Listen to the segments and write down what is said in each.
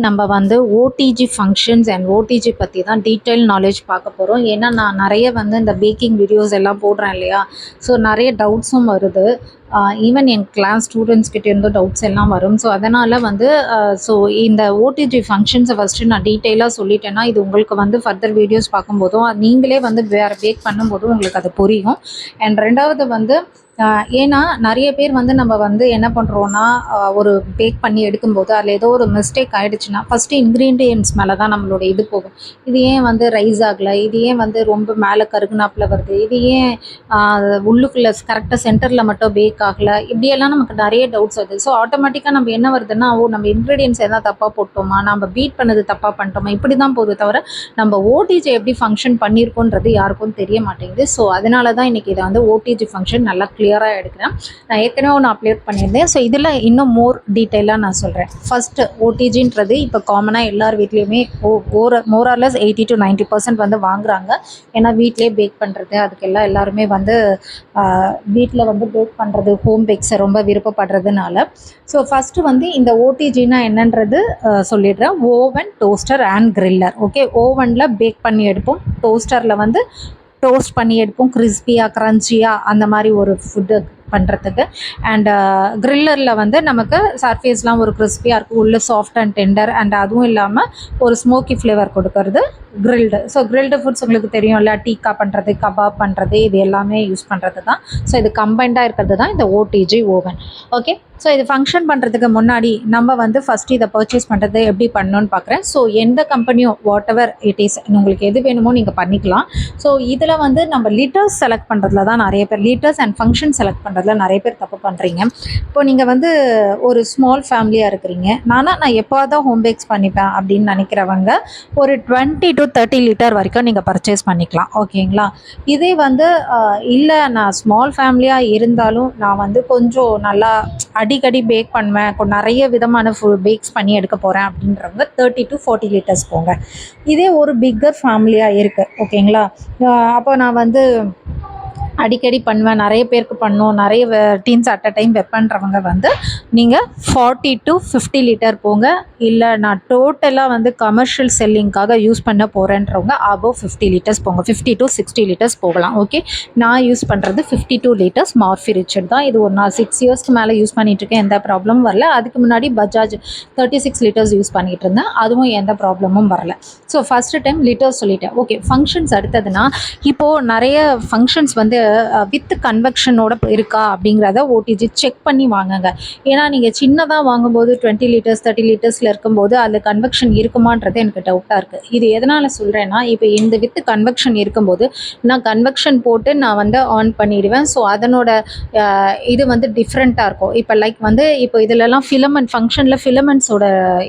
நம்ம வந்து OTG functions and OTG பற்றி தான் டீட்டெயில் நாலேஜ் பார்க்க போகிறோம். ஏன்னா நான் நிறைய வந்து இந்த பேக்கிங் வீடியோஸ் எல்லாம் போடுறேன் இல்லையா? ஸோ நிறைய டவுட்ஸும் வருது. ஈவன் என் கிளாஸ் ஸ்டூடெண்ட்ஸ் கிட்ட இருந்தும் டவுட்ஸ் எல்லாம் வரும். ஸோ அதனால் வந்து ஸோ இந்த ஓடிஜி ஃபங்க்ஷன்ஸை ஃபஸ்ட்டு நான் டீட்டெயிலாக சொல்லிட்டேன்னா இது உங்களுக்கு வந்து ஃபர்தர் வீடியோஸ் பார்க்கும்போதும் நீங்களே வந்து வேறு பேக் பண்ணும்போதும் உங்களுக்கு அது புரியும். அண்ட் ரெண்டாவது வந்து ஏன்னா நிறைய பேர் வந்து நம்ம வந்து என்ன பண்ணுறோன்னா ஒரு பேக் பண்ணி எடுக்கும்போது அதில் ஏதோ ஒரு மிஸ்டேக் ஆகிடுச்சுன்னா ஃபஸ்ட்டு இன்க்ரீடியன்ட்ஸ் மேலே தான் நம்மளோட இது போகும். இது ஏன் வந்து ரைஸ் ஆகலை, இது ஏன் வந்து ரொம்ப மேலே கருகுனாப்பில் வருது, இது ஏன் உள்ளுக்குள்ளே கரெக்டாக சென்டரில் மட்டும் பேக் ஆகலை, இப்படியெல்லாம் நமக்கு நிறைய டவுட்ஸ் வருது. ஸோ ஆட்டோமேட்டிக்காக நம்ம என்ன வருதுன்னா நம்ம இன்க்ரீடியன்ட்ஸ் எதாவது தப்பாக போட்டோமா, நம்ம பீட் பண்ணது தப்பாக பண்ணிட்டோமா, இப்படி தான் போகுது தவிர நம்ம ஓடிஜி எப்படி ஃபங்க்ஷன் பண்ணியிருக்கோன்றது யாருக்கும் தெரிய மாட்டேங்குது. ஸோ அதனால தான் இன்றைக்கி இதை வந்து ஓடிஜி ஃபங்க்ஷன் நல்லா கிளியராக எடுக்கிறேன். நான் ஏற்கனவே ஒன்று அப்லோட் பண்ணியிருந்தேன். ஸோ இதில் இன்னும் மோர் டீட்டெயிலாக நான் சொல்கிறேன். ஃபஸ்ட்டு ஓடிஜின்றது இப்போ காமனாக எல்லார் வீட்லேயுமே மோரார்லெஸ் 80 to 90% வந்து வாங்குகிறாங்க. ஏன்னா வீட்டிலே பேக் பண்ணுறது அதுக்கெல்லாம் எல்லாருமே வந்து வீட்டில் வந்து பேக் பண்ணுறது ஹோம் பேக்ஸை ரொம்ப விருப்பப்படுறதுனால. ஸோ ஃபஸ்ட்டு வந்து இந்த ஓடிஜினா என்னன்றது சொல்லிடுறேன். Oven, toaster and griller. Okay, ஓவனில் பேக் பண்ணி எடுப்போம், டோஸ்டரில் வந்து டோஸ்ட் பண்ணி எடுப்போம் கிறிஸ்பியாக க்ரன்ச்சியாக அந்த மாதிரி ஒரு ஃபுட்டு பண்ணுறதுக்கு. அண்ட் கிரில்லரில் வந்து நமக்கு சர்ஃபேஸ்லாம் ஒரு கிறிஸ்பியாக இருக்கும், உள்ள சாஃப்ட் அண்ட் டெண்டர், அண்ட் அதுவும் இல்லாமல் ஒரு ஸ்மோக்கி ஃப்ளேவர் கொடுக்கறது கிரில்டு. ஸோ கிரில்டு ஃபுட்ஸ் உங்களுக்கு தெரியும் இல்லை, டீக்கா பண்ணுறது, கபாப் பண்ணுறது, இது எல்லாமே யூஸ் பண்ணுறது தான். ஸோ இது கம்பைண்டாக இருக்கிறது தான் இந்த ஓடிஜி ஓவன். ஓகே, ஸோ இது ஃபங்க்ஷன் பண்ணுறதுக்கு முன்னாடி நம்ம வந்து ஃபஸ்ட்டு இதை பர்ச்சேஸ் பண்ணுறது எப்படி பண்ணணும்னு பார்க்குறேன். ஸோ எந்த கம்பெனியோ வாட் எவர் இட் இஸ், உங்களுக்கு எது வேணுமோ நீங்கள் பண்ணிக்கலாம். ஸோ இதில் வந்து நம்ம லிட்டர்ஸ் செலக்ட் பண்ணுறதுல தான் நிறைய பேர், லிட்டர்ஸ் அண்ட் ஃபங்க்ஷன் செலக்ட் பண்ணுறதுல நிறைய பேர் தப்பு பண்ணுறீங்க. இப்போ நீங்கள் வந்து ஒரு ஸ்மால் ஃபேமிலியாக இருக்கிறீங்க, நான் எப்போ தான் ஹோம் பேக்ஸ் பண்ணிப்பேன் அப்படின்னு நினைக்கிறவங்க ஒரு 20 to 30 லிட்டர் வரைக்கும் நீங்கள் பர்ச்சேஸ் பண்ணிக்கலாம். ஓகேங்களா? இதே வந்து இல்லை நான் ஸ்மால் ஃபேமிலியாக இருந்தாலும் நான் வந்து கொஞ்சம் நல்லா அடிக்கடி பேக் பண்ணுவேன், நிறைய விதமான பேக்ஸ் பண்ணி எடுக்க போகிறேன் அப்படின்றவங்க 30 to 40 லிட்டர்ஸ் போங்க. இதே ஒரு பிக்கர் ஃபேமிலியாக இருக்குது, ஓகேங்களா? அப்போ நான் வந்து அடிக்கடி பண்ணுவேன், நிறைய பேருக்கு பண்ணணும், நிறைய டீன்ஸ் அட் அ டைம் வைப்பேன்றவங்க வந்து நீங்கள் 40 to 50 லிட்டர் போங்க. இல்லை நான் டோட்டலாக வந்து கமர்ஷியல் செல்லிங்காக யூஸ் பண்ண போகிறேன்றவங்க அபவ் 50 லிட்டர்ஸ் போங்க, 50 to 60 லிட்டர்ஸ் போகலாம். ஓகே, நான் யூஸ் பண்ணுறது 52 லிட்டர்ஸ் மார்ஃபி ரிச்சர்ட் தான். இது ஒரு நான் 6 இயர்ஸ்க்கு மேலே யூஸ் பண்ணிகிட்ருக்கேன், எந்த ப்ராப்ளமும் வரல. அதுக்கு முன்னாடி பஜாஜ் 36 லிட்டர்ஸ் யூஸ் பண்ணிகிட்டு இருந்தேன், அதுவும் எந்த ப்ராப்ளமும் வரல. ஸோ ஃபஸ்ட்டு டைம் லிட்டர்ஸ் சொல்லிட்டேன். ஓகே, ஃபங்க்ஷன்ஸ் அடுத்ததுன்னா இப்போது நிறைய ஃபங்க்ஷன்ஸ் வந்து வித் கன்வெக்ஷனோட இருக்கா அப்படிங்கிறத ஓடிஜி செக் பண்ணி வாங்குங்க. ஏன்னா நீங்கள் சின்னதாக வாங்கும்போது 20 லிட்டர்ஸ் 30 லிட்டர்ஸில் இருக்கும்போது அதில் கன்வெக்ஷன் இருக்குமான்றது எனக்கு டவுட்டாக இருக்குது. இது எதனால் சொல்கிறேன்னா, இப்போ இந்த வித் கன்வெக்ஷன் இருக்கும்போது நான் கன்வெக்ஷன் போட்டு நான் வந்து ஆன் பண்ணிடுவேன். ஸோ அதனோட இது வந்து டிஃப்ரெண்ட்டாக இருக்கும். இப்போ லைக் வந்து இப்போ இதிலலாம் ஃபிலமெண்ட் ஃபங்க்ஷனில் ஃபிலமெண்ட்ஸோட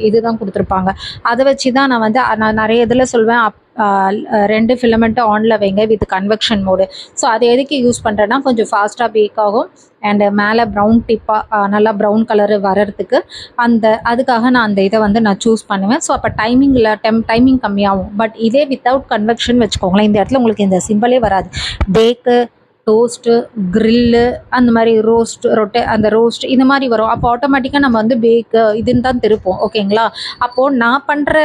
இது தான் கொடுத்துருப்பாங்க. அதை வச்சு தான் நான் நிறைய இதில் சொல்வேன் 2 ஃபிலமெண்ட்டும் ஆனில் வைங்க வித் கன்வெக்ஷன் மோடு. ஸோ அது எதுக்கு யூஸ் பண்ணுறேன்னா கொஞ்சம் ஃபாஸ்ட்டாக பேக் ஆகும் அண்டு மேலே ப்ரௌன் டிப்பாக நல்லா ப்ரௌன் கலரு வர்றதுக்கு அதுக்காக நான் அந்த இதை வந்து நான் சூஸ் பண்ணுவேன். ஸோ அப்போ டைமிங் கம்மியாகும். பட் இதே வித்தவுட் கன்வெக்ஷன் வச்சுக்கோங்களேன், இந்த இடத்துல உங்களுக்கு இந்த சிம்பிளே வராது. பேக்கு, டோஸ்ட்டு, கிரில்லு, அந்த மாதிரி அந்த ரோஸ்ட் இந்த மாதிரி வரும். அப்போ ஆட்டோமேட்டிக்காக நம்ம வந்து பேக்கு இதுன்னு தான் திருப்போம். ஓகேங்களா? அப்போது நான் பண்ணுற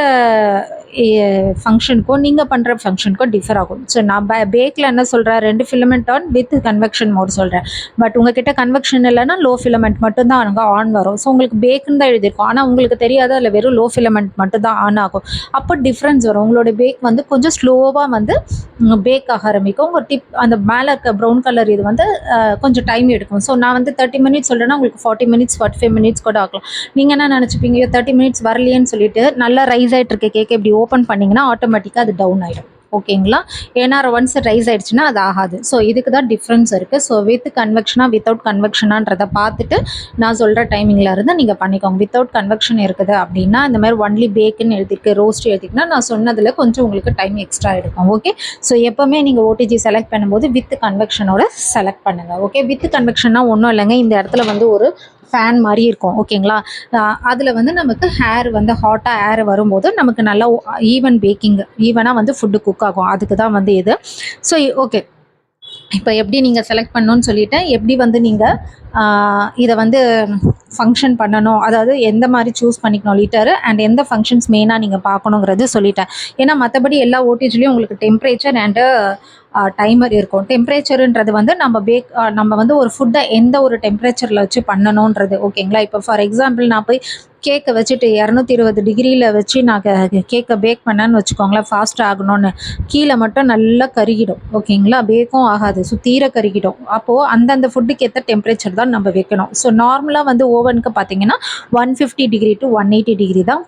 ஃபங்க்ஷனுக்கும் நீங்கள் பண்ணுற ஃபங்க்ஷனுக்கும் டிஃபர் ஆகும். ஸோ நான் பேக்கில் என்ன சொல்கிறேன், 2 filament on with convection mode சொல்கிறேன். பட் உங்ககிட்ட கன்வெக்ஷன் இல்லைன்னா லோ ஃபிலமெண்ட் மட்டும்தான் அங்கே ஆன் வரும். ஸோ உங்களுக்கு பேக்குன்னு தான் எழுதியிருக்கும், ஆனால் உங்களுக்கு தெரியாது அதில் வெறும் லோ ஃபிலமெண்ட் மட்டும் தான் ஆன் ஆகும். அப்போ டிஃப்ரென்ஸ் வரும். உங்களோட பேக் வந்து கொஞ்சம் ஸ்லோவாக வந்து பேக் ஆக ஆரம்பிக்கும். உங்கள் அந்த மேலே இருக்க ப்ரௌன் கலர் இது வந்து கொஞ்சம் டைம் எடுக்கும். ஸோ நான் வந்து 30 மினிட்ஸ் சொல்கிறேன்னா உங்களுக்கு 40 மினிட்ஸ் 45 மினிட்ஸ் கூட ஆகலாம். நீங்கள் என்ன நினச்சிப்பீங்க, 30 மினிட்ஸ் வரலையேன்னு சொல்லிட்டு நல்லா ரைஸ் ஆகிட்டு இருக்க கேக் இப்படி ஓப்பன் பண்ணிங்கன்னா ஆட்டோமேட்டிக்காக அது டவுன் ஆகிடும். ஓகேங்களா? ஏன்னா ஒன்ஸ் ரைஸ் ஆகிடுச்சுன்னா அது ஆகாது. ஸோ இதுக்கு தான் டிஃப்ரென்ஸ் இருக்குது. ஸோ வித் கன்வெக்ஷனா வித்தவுட் கன்வெக்ஷனான்றதை பார்த்துட்டு நான் சொல்கிற டைமிங்கில் இருந்து நீங்கள் பண்ணிக்கோங்க. வித்தவுட் கன்வெக்ஷன் இருக்குது அப்படின்னா இந்த மாதிரி ஒன்லி பேக்குன்னு எழுதிருக்கு, ரோஸ்ட் எழுதிக்குன்னா நான் சொன்னதில் கொஞ்சம் உங்களுக்கு டைம் எக்ஸ்ட்ரா எடுக்கும். ஓகே, ஸோ எப்போவுமே நீங்கள் ஓடிஜி செலக்ட் பண்ணும்போது வித் கன்வெக்ஷனோட செலக்ட் பண்ணுங்கள். ஓகே, வித் கன்வெக்ஷன்னா ஒன்றும் இல்லைங்க, இந்த இடத்துல வந்து ஒரு ஃபேன் மாதிரி இருக்கும். ஓகேங்களா? அதில் வந்து நமக்கு ஹேர் வந்து ஹாட்டாக ஏர் வரும்போது நமக்கு நல்லா ஈவனாக வந்து ஃபுட்டு குக் ஆகும். அதுக்கு தான் வந்து இது. ஸோ ஓகே, இப்போ எப்படி நீங்கள் செலக்ட் பண்ணணும்னு சொல்லிவிட்டேன். எப்படி வந்து நீங்கள் இதை வந்து ஃபங்க்ஷன் பண்ணணும், அதாவது எந்த மாதிரி சூஸ் பண்ணிக்கணும் லிட்டரு அண்ட் எந்த ஃபங்க்ஷன்ஸ் மெயினாக நீங்கள் பார்க்கணுங்கிறது சொல்லிட்டேன். ஏன்னா மற்றபடி எல்லா ஓடிஜிலையும் உங்களுக்கு டெம்பரேச்சர் அண்டு டைமர் இருக்கும். டெம்பரேச்சருன்றது வந்து நம்ம வந்து ஒரு ஃபுட்டை எந்த ஒரு டெம்பரேச்சரில் வச்சு பண்ணணுன்றது. ஓகேங்களா? இப்போ ஃபார் எக்ஸாம்பிள் நான் போய் கேக்கை வச்சுட்டு 220 டிகிரியில் வச்சு நான் கேக்கை பேக் பண்ணேன்னு வச்சுக்கோங்களேன், ஃபாஸ்ட் ஆகணும்னு, கீழே மட்டும் நல்லா கருகிடும். ஓகேங்களா? பேக்கும் ஆகாது, சுத்தீர கருகிடும். அப்போது அந்தந்த ஃபுட்டுக்கு ஏற்ற டெம்பரேச்சர் தான் நம்ம வைக்கணும். ஸோ நார்மலாக வந்து ஓவனுக்கு பார்த்தீங்கன்னா 150 டிகிரி டு 180 டிகிரி தான்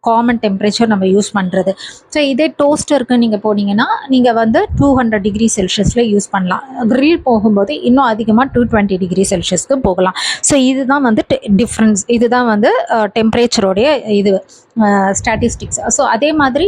காமன் டெம்பரேச்சர் நம்ம யூஸ் பண்ணுறது. ஸோ இதே டோஸ்டருக்கு நீங்கள் போனீங்கன்னா நீங்கள் வந்து 200 டிகிரி செல்சியஸில் யூஸ் பண்ணலாம். க்ரில் போகும்போது இன்னும் அதிகமாக 220 டிகிரி செல்சியஸ்க்கு போகலாம். ஸோ இதுதான் வந்து டிஃப்ரென்ஸ். இதுதான் வந்து டெம்பரேச்சரோடைய இது ஸ்டாட்டிஸ்டிக்ஸ். ஸோ அதே மாதிரி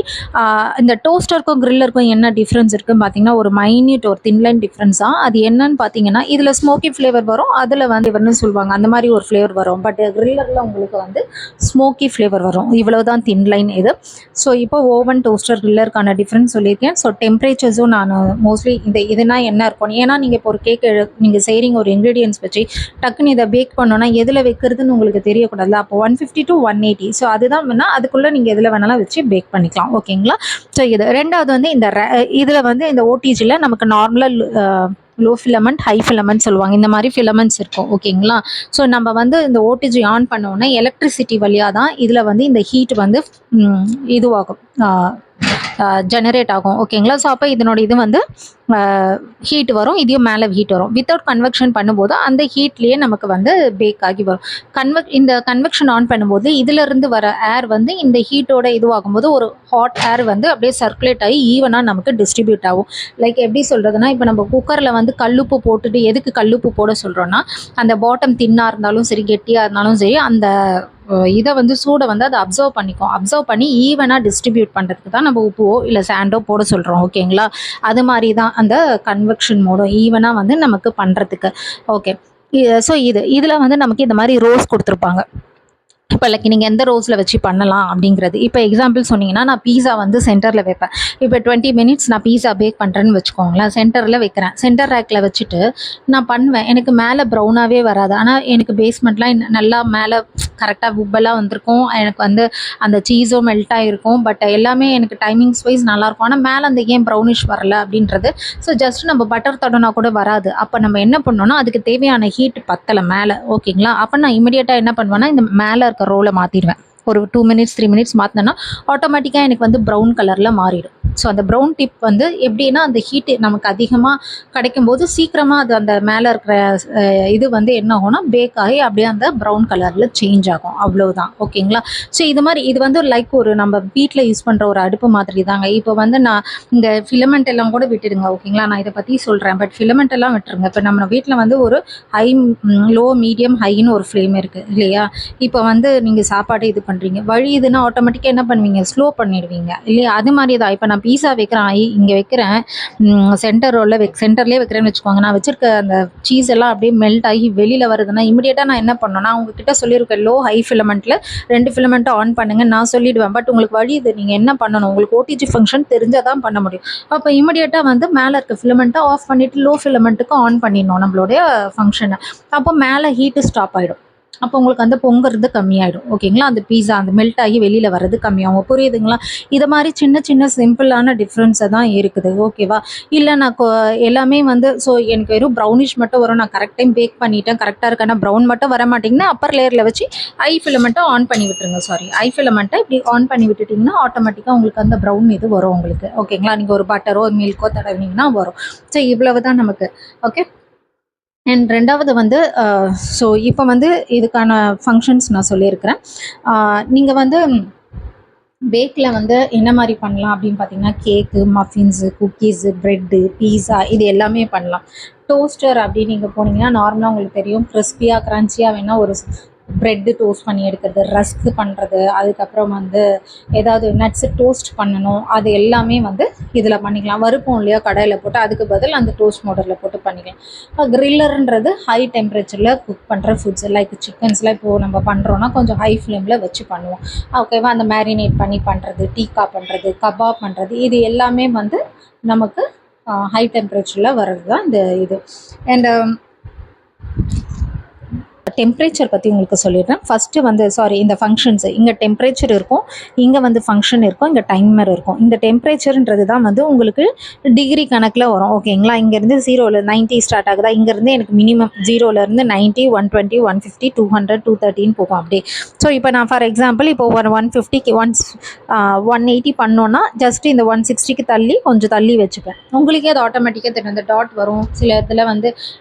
இந்த டோஸ்டருக்கும் க்ரில்லருக்கும் என்ன டிஃப்ரென்ஸ் இருக்குதுன்னு பார்த்தீங்கன்னா ஒரு மைன்யூட் ஒரு தின்லைன் டிஃப்ரென்ஸ் தான். அது என்னன்னு பார்த்தீங்கன்னா இதில் ஸ்மோக்கி ஃப்ளேவர் வரும், அதில் வந்து இவர்னு சொல்லுவாங்க அந்த மாதிரி ஒரு ஃப்ளேவர் வரும். பட் க்ரில்லரில் உங்களுக்கு வந்து ஸ்மோக்கி ஃப்ளேவர் வரும். இவ்வளோ தான் தின்லைன் இது. ஸோ இப்போ ஓவன் டோஸ்டர் க்ரில்லருக்கான டிஃப்ரென்ஸ் சொல்லியிருக்கேன். ஸோ டெம்பரேச்சர்ஸும் நான் மோஸ்ட்லி இதுனா என்ன இருக்கும், ஏன்னா நீங்கள் இப்போ ஒரு கேக் நீங்கள் செய்கிறீங்க ஒரு இன்க்ரீடியன்ஸ் வச்சு டக்குன்னு இதை பேக் பண்ணோன்னா எதில் வைக்கிறதுன்னு உங்களுக்கு தெரியக்கூடாது. அப்போ 150 to 180. ஸோ அதுதான் வேணால் அதுக்குள்ளே நீங்கள் எதில் வேணாலும் வச்சு பேக் பண்ணிக்கலாம். ஓகேங்களா? ஸோ இது ரெண்டாவது வந்து இதில் வந்து இந்த ஓடிஜியில் நமக்கு நார்மலாக லோ ஃபிலமெண்ட் ஹை ஃபிலமெண்ட் சொல்லுவாங்க. இந்த மாதிரி ஃபிலமெண்ட்ஸ் இருக்கும். ஓகேங்களா? ஸோ நம்ம வந்து இந்த ஓடிஜி ஆன் பண்ணோன்னே எலக்ட்ரிசிட்டி வழியாக தான் இதில் வந்து இந்த ஹீட் வந்து இதுவாகும், ஜெனரேட் ஆகும். ஓகேங்களா? ஸோ அப்போ இதனோட இது வந்து ஹீட் வரும், இதையும் மேலே ஹீட் வரும். வித்தவுட் கன்வெக்ஷன் பண்ணும்போது அந்த ஹீட்லேயே நமக்கு வந்து பேக் ஆகி வரும். இந்த கன்வெக்ஷன் ஆன் பண்ணும்போது இதிலிருந்து வர ஏர் வந்து இந்த ஹீட்டோட இதுவாகும்போது ஒரு ஹாட் ஏர் வந்து அப்படியே சர்க்குலேட் ஆகி ஈவனாக நமக்கு டிஸ்ட்ரிபியூட் ஆகும். லைக் எப்படி சொல்கிறதுனா, இப்போ நம்ம குக்கரில் வந்து கல்லுப்பு போட்டுட்டு எதுக்கு கல்லுப்பு போட சொல்கிறோன்னா, அந்த பாட்டம் தின்னாக இருந்தாலும் சரி கெட்டியாக இருந்தாலும் சரி அந்த இதை வந்து சூடை வந்து அதை அப்சர்வ் பண்ணிக்கும். அப்சர்வ் பண்ணி ஈவனாக டிஸ்ட்ரிபியூட் பண்ணுறதுக்கு தான் நம்ம உப்புவோ இல்லை சாண்டோ போட சொல்கிறோம். ஓகேங்களா? அது மாதிரி தான் அந்த கன்வெக்ஷன் மோடும் ஈவனாக வந்து நமக்கு பண்ணுறதுக்கு. ஓகே. ஸோ இதில் வந்து நமக்கு இந்த மாதிரி ரோஸ் கொடுத்துருப்பாங்க. இப்போ லைக் நீங்கள் எந்த ரோஸில் வச்சு பண்ணலாம் அப்படிங்கிறது. இப்போ எக்ஸாம்பிள் சொன்னீங்கன்னா நான் பீஸா வந்து சென்டரில் வைப்பேன். இப்போ 20 மினிட்ஸ் நான் பீஸா பேக் பண்ணுறேன்னு வச்சுக்கோங்களேன், சென்டரில் வைக்கிறேன். சென்டர் ரேக்கில் வச்சுட்டு நான் பண்ணுவேன். எனக்கு மேலே ப்ரௌனாகவே வராது, ஆனால் எனக்கு பேஸ்மெண்ட்லாம் நல்லா மேலே கரெக்டாக உப்பெல்லாம் வந்திருக்கும். எனக்கு வந்து அந்த சீஸும் மெல்ட் ஆகிருக்கும். பட் எல்லாமே எனக்கு டைமிங்ஸ் வைஸ் நல்லாயிருக்கும். ஆனால் மேலே அந்த ஏன் ப்ரௌனிஷ் வரல அப்படின்றது. ஸோ ஜஸ்ட் நம்ம பட்டர் தடனா கூட வராது. அப்போ நம்ம என்ன பண்ணோன்னா அதுக்கு தேவையான ஹீட் பத்தலை மேலே. ஓகேங்களா? அப்போ நான் இமீடியட்டாக என்ன பண்ணுவேன்னா இந்த மேலே இருக்க ரோலை மாற்றிடுவேன். ஒரு 2 மினிட்ஸ் 3 மினிட்ஸ் மாற்றினேன்னா ஆட்டோமேட்டிக்காக எனக்கு வந்து ப்ரௌன் கலரில் மாறிடும். ஸோ அந்த ப்ரௌன் டிப் வந்து எப்படின்னா அந்த ஹீட்டு நமக்கு அதிகமாக கிடைக்கும்போது சீக்கிரமாக அது அந்த மேலே இருக்கிற இது வந்து என்ன ஆகும்னா பேக் ஆகி அப்படியே அந்த ப்ரௌன் கலரில் சேஞ்ச் ஆகும். அவ்வளோதான். ஓகேங்களா? ஸோ இது வந்து லைக் ஒரு நம்ம வீட்டில் யூஸ் பண்ணுற ஒரு அடுப்பு மாதிரி தாங்க. இப்போ வந்து நான் இந்த ஃபிலமெண்ட் எல்லாம் கூட விட்டுடுங்க. ஓகேங்களா? நான் இதை பற்றி சொல்கிறேன். பட் ஃபிலமெண்ட் எல்லாம் விட்டுருங்க. இப்போ நம்ம வீட்டில் வந்து ஒரு ஹை லோ மீடியம் ஹைன்னு ஒரு ஃப்ளேம் இருக்குது இல்லையா? இப்போ வந்து நீங்கள் சாப்பாடு இது பண்ணுறீங்க, வழியுதுன்னா ஆட்டோமேட்டிக்காக என்ன பண்ணுவீங்க, ஸ்லோ பண்ணிடுவீங்க இல்லையா? அது மாதிரி தான். இப்போ நான் பீஸா வைக்கிறேன், இங்கே வைக்கிறேன், சென்டர்லேயே வைக்கிறேன்னு வச்சுக்கோங்க. நான் வச்சுருக்க அந்த சீஸ் எல்லாம் அப்படியே மெல்ட் ஆகி வெளியில் வருதுன்னா இமீடியட்டாக நான் என்ன பண்ணணும்னா உங்ககிட்ட சொல்லியிருக்கேன் லோ ஹை ஃபிலமெண்ட்டில் 2 ஃபிலமெண்ட்டை ஆன் பண்ணுங்க நான் சொல்லிவிடுவேன். பட் உங்களுக்கு வழியுது, நீங்கள் என்ன பண்ணணும், உங்களுக்கு ஓடிஜி ஃபங்க்ஷன் தெரிஞ்சால் தான் பண்ண முடியும். அப்போ இமீடியட்டாக வந்து மேலே இருக்க ஃபிலமெண்ட்டை ஆஃப் பண்ணிவிட்டு லோ ஃபிலமெண்ட்டுக்கு ஆன் பண்ணிடணும் நம்மளுடைய ஃபங்க்ஷனை. அப்போ மேலே ஹீட்டு ஸ்டாப் ஆகிடும். அப்போ உங்களுக்கு அந்த பொங்குறது கம்மியாயிடும். ஓகேங்களா? அந்த பீஸா அந்த மெல்ட் ஆகி வெளியில் வர்றது கம்மியாகும். புரியுதுங்களா? இதை மாதிரி சின்ன சின்ன சிம்பிளான டிஃப்ரென்ஸை தான் இருக்குது. ஓகேவா? இல்லை நான் எல்லாமே வந்து ஸோ எனக்கு வெறும் ப்ரௌனிஷ் மட்டும் வரும், நான் கரெக்ட் டைம் பேக் பண்ணிவிட்டேன், கரெக்டாக இருக்கேன்னா ப்ரௌன் மட்டும் வர மாட்டிங்கன்னா அப்பர் லேயரில் வச்சு ஐ ஃபிலமெண்ட்டை ஆன் பண்ணி விட்டுருங்க. ஐ ஃபிலமெண்ட்டை இப்படி ஆன் பண்ணி விட்டுட்டிங்கன்னா ஆட்டோமேட்டிக்காக உங்களுக்கு அந்த ப்ரௌன் இது வரும் உங்களுக்கு. ஓகேங்களா? நீங்கள் ஒரு பட்டரோ மில்க்கோ தடவினீங்கன்னா வரும். ஸோ இவ்வளவு தான் நமக்கு. ஓகே. அண்ட் ரெண்டாவது வந்து ஸோ இப்போ வந்து இதுக்கான ஃபங்க்ஷன்ஸ் நான் சொல்லியிருக்கிறேன். நீங்கள் வந்து பேக்கில் வந்து என்ன மாதிரி பண்ணலாம் அப்படின்னு பார்த்தீங்கன்னா கேக்கு, மஃபின்ஸு, குக்கீஸு, ப்ரெட்டு, பீஸா இது எல்லாமே பண்ணலாம். டோஸ்டர் அப்படின்னு நீங்கள் போனீங்கன்னா நார்மலாக உங்களுக்கு தெரியும், கிறிஸ்பியாக க்ரன்ச்சியாக வேணால் ஒரு ப்ரெட்டு டோஸ்ட் பண்ணி எடுக்கிறது, ரஸ்க்கு பண்ணுறது, அதுக்கப்புறம் வந்து ஏதாவது நட்ஸு டோஸ்ட் பண்ணணும், அது எல்லாமே வந்து இதில் பண்ணிக்கலாம். வறுப்போம் இல்லையா கடாயில் போட்டு, அதுக்கு பதில் அந்த டோஸ்ட் மோடரில் போட்டு பண்ணிக்கலாம். இப்போ க்ரில்லருன்றது ஹை டெம்பரேச்சரில் குக் பண்ணுற ஃபுட்ஸ் லைக் சிக்கன்ஸ்லாம் இப்போது நம்ம பண்ணுறோன்னா கொஞ்சம் ஹை ஃப்ளேமில் வச்சு பண்ணுவோம். ஓகேவா? அந்த மேரினேட் பண்ணி பண்ணுறது, டீக்கா பண்ணுறது, கபாப் பண்ணுறது, இது எல்லாமே வந்து நமக்கு ஹை டெம்பரேச்சரில் வர்றது தான் இந்த இது. அண்ட் டெம்பரேச்சர் பற்றி உங்களுக்கு சொல்லிடுறேன். ஃபஸ்ட்டு வந்து இந்த ஃபங்க்ஷன்ஸு இங்கே டெம்பரேச்சர் இருக்கும், இங்கே வந்து ஃபங்க்ஷன் இருக்கும், இங்கே டைமர் இருக்கும். இந்த டெம்பரேச்சர்ன்றது தான் வந்து உங்களுக்கு டிகிரி கணக்கில் வரும். ஓகேங்களா? இங்கேருந்து 0ல் 90 ஸ்டார்ட் ஆகுதா, இங்கேருந்து எனக்கு மினிமம் 0லேருந்து 90, 120, 150, 200, 230 போகும் அப்படியே. ஸோ இப்போ நான் ஃபார் எக்ஸாம்பிள் இப்போ ஒரு 150க்கு 180 பண்ணோன்னா ஜஸ்ட் இந்த 160க்கு தள்ளி கொஞ்சம் தள்ளி வச்சுப்பேன். உங்களுக்கே அது ஆட்டோமேட்டிக்காக தெரியும். இந்த டாட் வரும், சில இதில் வந்து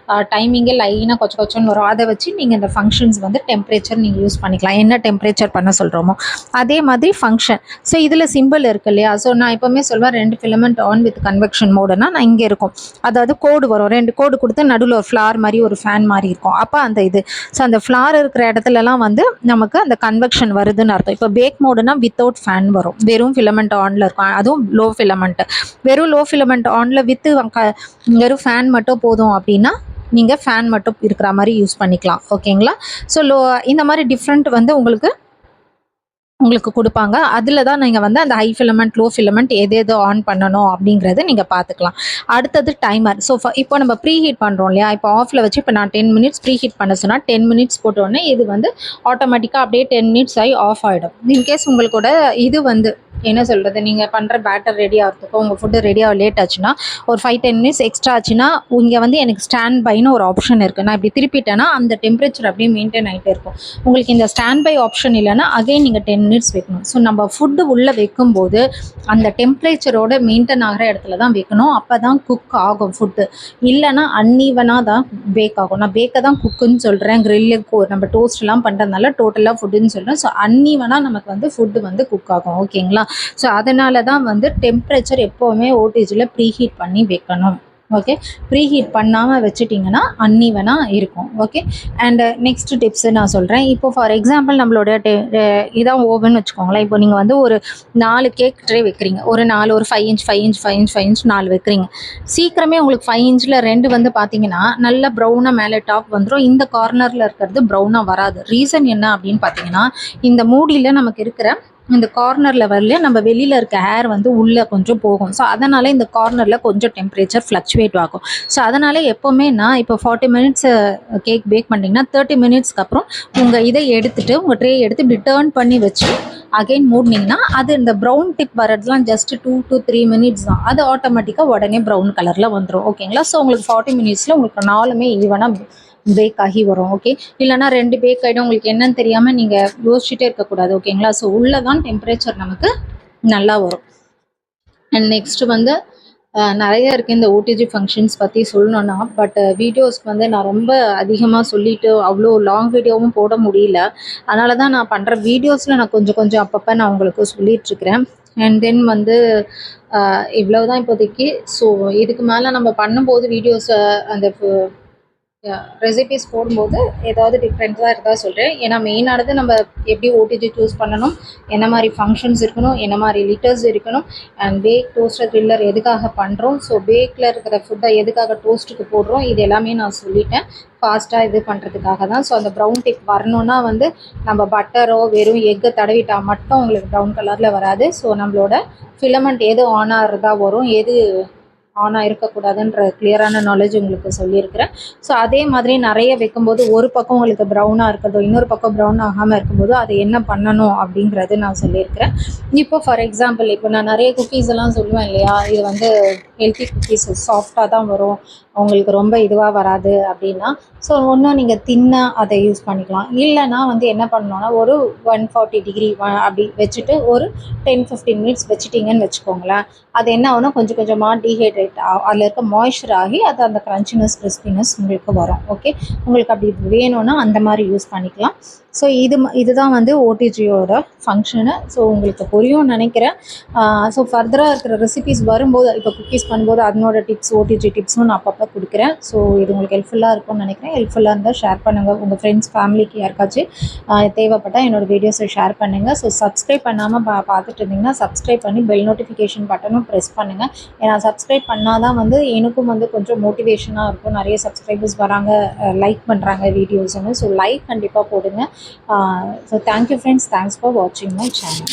டைமிங்கே லைனாக கொச்சன்னு வரும். அதை வச்சு நீங்கள் இந்த ஃபங்க்ஷன்ஸ் வந்து டெம்பரேச்சர் நீங்கள் யூஸ் பண்ணிக்கலாம், என்ன டெம்பரேச்சர் பண்ண சொல்கிறோமோ. அதே மாதிரி ஃபங்க்ஷன். ஸோ இதில் சிம்பிள் இருக்கு இல்லையா? ஸோ நான் எப்போவுமே சொல்வேன் 2 ஃபிலமெண்ட் ஆன் வித் கன்வெக்ஷன் மோடுனா நான் இங்கே இருக்கும், அதாவது கோடு வரும், 2 கோடு கொடுத்து நடுவில் ஒரு ஃப்ளார் மாதிரி ஒரு ஃபேன் மாதிரி இருக்கும். அப்போ அந்த இது ஸோ அந்த ஃப்ளார் இருக்கிற இடத்துலலாம் வந்து நமக்கு அந்த கன்வெக்ஷன் வருதுன்னு அர்த்தம். இப்போ பேக் மோடுனா வித்தவுட் ஃபேன் வரும், வெறும் ஃபிலமெண்ட் ஆனில் இருக்கும், அதுவும் லோ ஃபிலமெண்ட். வெறும் லோ ஃபிலமெண்ட் ஆனில் வித்து வெறும் ஃபேன் மட்டும் போதும் அப்படின்னா நீங்கள் ஃபேன் மட்டும் இருக்கிற மாதிரி யூஸ் பண்ணிக்கலாம். ஓகேங்களா? ஸோ இந்த மாதிரி டிஃப்ரெண்ட் வந்து உங்களுக்கு கொடுப்பாங்க. அதில் தான் நீங்கள் வந்து அந்த ஹை ஃபிலமெண்ட் லோ ஃபிலமெண்ட் எது ஆன் பண்ணணும் அப்படிங்கிறது நீங்கள் பார்த்துக்கலாம். அடுத்தது டைமர். ஸோ இப்போ நம்ம ப்ரீ ஹீட் பண்ணுறோம் இல்லையா? இப்போ ஆஃபில் வச்சு இப்போ நான் 10 மினிட்ஸ் ப்ரீ ஹீட் பண்ண சொன்னால் 10 மினிட்ஸ் போட்டோடனே இது வந்து ஆட்டோமேட்டிக்காக அப்படியே 10 மினிட்ஸ் ஆகி ஆஃப் ஆகிடும். இன்கேஸ் உங்களுக்கூட இது வந்து என்ன சொல்கிறது, நீங்கள் பண்ணுற பேட்டர் ரெடி ஆகிறதுக்கும் உங்கள் ஃபுட்டு ரெடியாக லேட் ஆச்சுன்னா ஒரு 5-10 மினிட்ஸ் எக்ஸ்ட்ரா ஆச்சுன்னா இங்கே வந்து எனக்கு ஸ்டாண்ட் பைன்னு ஒரு ஆப்ஷன் இருக்குது. நான் இப்படி திருப்பிட்டேன்னா அந்த டெம்பரேச்சர் அப்படியே மெயின்டைன் ஆகிட்டே இருக்கும். உங்களுக்கு இந்த ஸ்டாண்ட் பை ஆப்ஷன் இல்லைன்னா அகைன் நீங்கள் 10 மினிட்ஸ் வைக்கணும். ஸோ நம்ம ஃபுட்டு உள்ளே வைக்கும்போது அந்த டெம்பரேச்சரோட மெயின்டைன் ஆகிற இடத்துல தான் வைக்கணும். அப்போ தான் குக் ஆகும் ஃபுட்டு. இல்லைன்னா அன்ஈவனாக தான் பேக் ஆகும். நான் பேக்கை தான் குக்குன்னு சொல்கிறேன், கிரில்லுக்கு நம்ம டோஸ்ட்லாம் பண்ணுறதுனால டோட்டலாக ஃபுட்டுன்னு சொல்கிறேன். ஸோ அன்ஈவனாக நமக்கு வந்து ஃபுட்டு வந்து குக் ஆகும். ஓகேங்களா? ஸோ அதனால தான் வந்து டெம்பரேச்சர் எப்போவுமே ஓடிஜியில் ப்ரீ ஹீட் பண்ணி வைக்கணும். ஓகே, ப்ரீ ஹீட் பண்ணாமல் வச்சுட்டிங்கன்னா அன்ஈவனாக இருக்கும். ஓகே, அண்டு நெக்ஸ்ட் டிப்ஸு நான் சொல்கிறேன். இப்போ ஃபார் எக்ஸாம்பிள் நம்மளோட இதான் ஓவன் வச்சுக்கோங்களேன். இப்போ நீங்கள் வந்து ஒரு 4 கேக் ட்ரே வைக்கிறீங்க, ஒரு 5 இன்ச் 5 இன்ச் 5 இன்ச் 5 இன்ச் 4 வைக்கிறீங்க. சீக்கிரமே உங்களுக்கு 5 இன்ச்சில் 2 வந்து பார்த்தீங்கன்னா நல்லா ப்ரௌனாக மேலே டாப் வந்துடும், இந்த கார்னரில் இருக்கிறது ப்ரௌனாக வராது. ரீசன் என்ன அப்படின்னு பார்த்தீங்கன்னா, இந்த மூடியில் நமக்கு இருக்கிற இந்த கார்னரில் வரல நம்ம வெளியில் இருக்க ஏர் வந்து உள்ளே கொஞ்சம் போகும். ஸோ அதனால் இந்த கார்னரில் கொஞ்சம் டெம்பரேச்சர் ஃப்ளக்சுவேட் ஆகும். ஸோ அதனால் எப்போவுமே நான் இப்போ 40 மினிட்ஸ் கேக் பேக் பண்ணிங்கன்னா 30 மினிட்ஸ்க்கு அப்புறம் உங்கள் இதை எடுத்துகிட்டு உங்கள் ட்ரே எடுத்து இப்படி டேர்ன் பண்ணி வச்சு அகைன் மூடினீங்கன்னா அது இந்த ப்ரௌன் டிப் வரதுலாம் ஜஸ்ட் 2 to 3 மினிட்ஸ் தான். அது ஆட்டோமேட்டிக்காக உடனே ப்ரௌன் கலரில் வந்துடும். ஓகேங்களா? ஸோ உங்களுக்கு 40 மினிட்ஸில் உங்களுக்கு 4மே ஈவனாக பேக் ஆகி வரும். ஓகே, இல்லைனா 2 பேக் ஆகிடும். உங்களுக்கு என்னன்னு தெரியாமல் நீங்கள் யோசிச்சுட்டே இருக்கக்கூடாது. ஓகேங்களா? ஸோ உள்ளே தான் டெம்பரேச்சர் நமக்கு நல்லா வரும். அண்ட் நெக்ஸ்ட்டு வந்து நிறைய இருக்குது இந்த ஓடிஜி ஃபங்க்ஷன்ஸ் பற்றி சொல்லணுன்னா. பட் வீடியோஸ்க்கு வந்து நான் ரொம்ப அதிகமாக சொல்லிவிட்டு அவ்வளோ லாங் வீடியோவும் போட முடியல. அதனால தான் நான் பண்ணுற வீடியோஸில் நான் கொஞ்சம் அப்பப்போ நான் உங்களுக்கு சொல்லிகிட்ருக்கிறேன். அண்ட் தென் வந்து இவ்வளோ தான் இப்போதைக்கு. ஸோ இதுக்கு மேலே நம்ம பண்ணும்போது வீடியோஸை அந்த ரெசிபிஸ் போடும்போது ஏதாவது டிஃப்ரெண்ட்டாக இருக்கா சொல்கிறேன். ஏன்னா மெயினானது நம்ம எப்படி ஓடிஜி சூஸ் பண்ணணும், என்ன மாதிரி ஃபங்க்ஷன்ஸ் இருக்கணும், என்ன மாதிரி லிட்டர்ஸ் இருக்கணும், அண்ட் பேக் டோஸ்டர் கிரில்லர் எதுக்காக பண்ணுறோம், ஸோ பேக்கில் இருக்கிற ஃபுட்டை எதுக்காக டோஸ்ட்டுக்கு போடுறோம், இது எல்லாமே நான் சொல்லிட்டேன். ஃபாஸ்ட்டாக இது பண்ணுறதுக்காக தான். ஸோ அந்த ப்ரௌன் டிப் வரணுன்னா வந்து நம்ம பட்டரோ வெறும் எக்கை தடவிட்டால் மட்டும் உங்களுக்கு ப்ரௌன் கலரில் வராது. ஸோ நம்மளோட ஃபிலமெண்ட் எது ஆன் ஆகிறதா வரும், எது ஆனாக இருக்கக்கூடாதுன்ற கிளியரான நாலேஜ் உங்களுக்கு சொல்லியிருக்கிறேன். ஸோ அதே மாதிரி நிறைய வைக்கும்போது ஒரு பக்கம் உங்களுக்கு ப்ரௌனாக இருக்கிறதோ இன்னொரு பக்கம் ப்ரௌன் ஆகாமல் இருக்கும்போது அதை என்ன பண்ணணும் அப்படிங்கிறது நான் சொல்லியிருக்கிறேன். இப்போ ஃபார் எக்ஸாம்பிள் இப்போ நான் நிறைய குக்கீஸ் எல்லாம் சொல்லுவேன் இல்லையா, இது வந்து ஹெல்த்தி குக்கீஸ் சாஃப்டாக தான் வரும், உங்களுக்கு ரொம்ப இதுவாக வராது அப்படின்னா, ஸோ ஒன்றும் நீங்கள் தின்னாக அதை யூஸ் பண்ணிக்கலாம். இல்லைனா வந்து என்ன பண்ணணுன்னா ஒரு 140 டிகிரி அப்படி வச்சுட்டு ஒரு 10-15 மினிட்ஸ் வச்சுட்டிங்கன்னு வச்சுக்கோங்களேன். அது என்ன ஆகும்னா கொஞ்சம் கொஞ்சமாக டீஹைட்ரேட் அதில் இருக்க மாய்ஸ்சர் ஆகி அது அந்த க்ரன்ச்சினஸ் கிறிஸ்பினஸ் உங்களுக்கு வரும். ஓகே, உங்களுக்கு அப்படி வேணும்னா அந்த மாதிரி யூஸ் பண்ணிக்கலாம். ஸோ இதுதான் வந்து ஓடிஜியோட ஃபங்க்ஷனு. ஸோ உங்களுக்கு புரியும்னு நினைக்கிறேன். ஸோ ஃபர்தராக இருக்கிற ரெசிபிஸ் வரும்போது இப்போ குக்கீஸ் பண்ணும்போது அதனோட டிப்ஸ் ஓடிஜி டிப்ஸும் நான் அப்பப்போ கொடுக்குறேன். ஸோ இது உங்களுக்கு ஹெல்ப்ஃபுல்லாக இருக்கும்னு நினைக்கிறேன். ஹெல்ப்ஃபுல்லாக இருந்தால் ஷேர் பண்ணுங்கள், உங்கள் ஃப்ரெண்ட்ஸ் ஃபேமிலிக்கு யாருக்காச்சும் தேவைப்பட்டால் என்னோடய வீடியோஸை ஷேர் பண்ணுங்கள். ஸோ சப்ஸ்கிரைப் பண்ணாமல் பார்த்துட்டு இருந்தீங்கன்னா சப்ஸ்கிரைப் பண்ணி பெல் நோட்டிஃபிகேஷன் பட்டனும் ப்ரெஸ் பண்ணுங்கள். ஏன்னா சப்ஸ்கிரைப் பண்ணால் தான் வந்து எனக்கும் வந்து கொஞ்சம் மோட்டிவேஷனாக இருக்கும். நிறைய சப்ஸ்கிரைபர்ஸ் வராங்க, லைக் பண்ணுறாங்க வீடியோஸ்னு. ஸோ லைக் கண்டிப்பாக போடுங்க. So thank you friends, thanks for watching my channel.